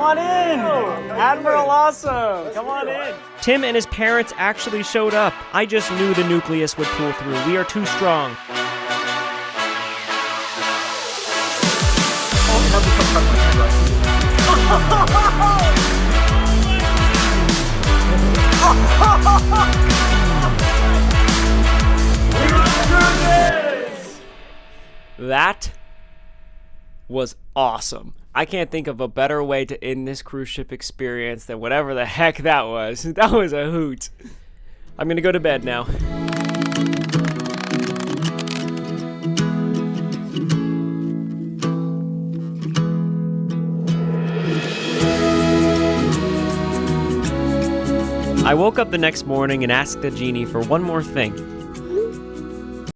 on in. Admiral Awesome, come on in. Tim and his parents actually showed up. I just knew the nucleus would pull through. We are too strong. That was awesome. I can't think of a better way to end this cruise ship experience than whatever the heck that was. That was a hoot. I'm gonna go to bed now. I woke up the next morning and asked the genie for one more thing.